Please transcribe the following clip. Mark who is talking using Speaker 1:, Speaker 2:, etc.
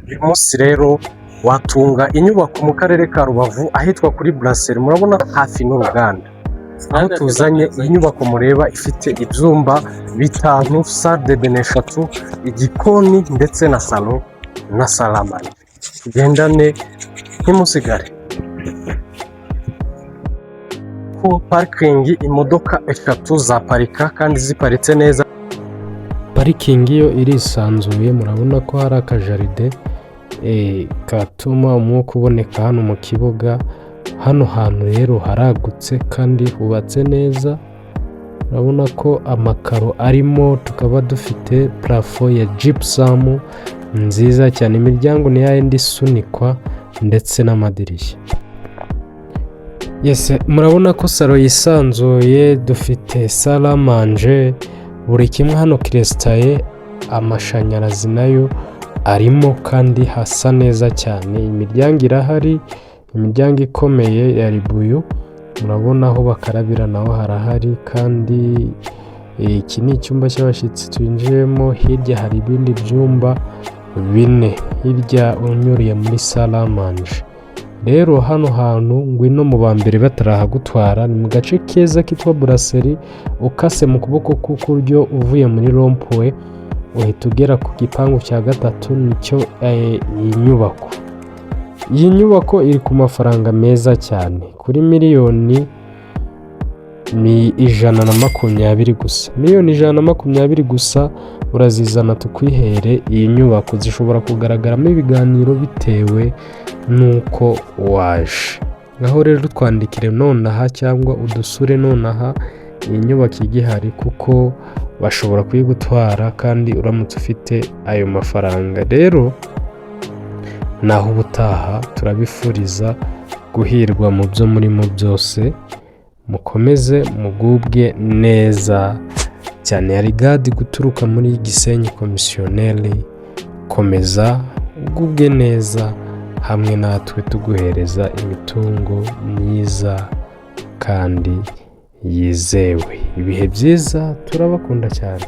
Speaker 1: uyu munsi rero watunga inyubako mu karere ka Rubavu ahitwa kuri Brasserie, murabona hafi n'uruganda, aho tuzanye inyubako mureba ifite ibyumba bitanu, salle de bain 3, igikoni ndetse na salon na salamane. Tugendane ntimusigare. Ku parikingi imodoka 3 zaparika kandi ziparitse neza.
Speaker 2: Parikingi yo irisanzuye, murabona ko hari akajaride katuma umwuka uboneka hano mu kibuga. Hano hantu rero haragutse kandi hubatse neza, urabona ko amakaro arimo, tukaba dufite plafo ya gypsum nziza cyane, imiryango ni yayindi isunikwa ndetse n'amadirishya. Murabona ko salo yisanzuye, dufite salle à manger, buri kimwe hano kirestaye, amashanyarazi nayo arimo kandi hasa neza cyane. Imiryango irahari, imiryango ikomeye ya ribuyu, murabona aho bakarabira naho harahari, kandi iki ni icyumba cy'abashyitsi twinjiyemo. Hirya hari ibindi byumba 4 hirya unyuriye muri salle à manger. Rero hano hantu ngwino mu bambere batarahagutwara, ni mu gace keza kitwa Brasserie, ukase mu kuboko k'ukuryo uvuye muri rond-point uhita ugera ku gipangu cya gatatu, nicyo iyi nyubako. Iyi nyubako iri ku mafaranga meza cyane, kuri miliyoni ni 120 gusa. Miliyoni 120 gusa urazizana tukwihere. Iyi nyubako zishobora kugaragaramo ibiganiro bitewe nuko waje. Ngaho rero twandikire nonaha cyangwa udusure nonaha, iyi nyubako igihari, kuko bashobora kuyigutwara kandi uramutse ufite ayo mafaranga. Rero naho ubutaha, turabifuriza guhirwa mu byo murimo byose, mukomeze mugubwe neza cyane. Yari Gadi guturuka muri Gisenyi Komisiyoneri, komeza ugubwe neza hamwe natwe, tuguhereza imitungo myiza kandi yizewe. Ibihe byiza, turabakunda cyane.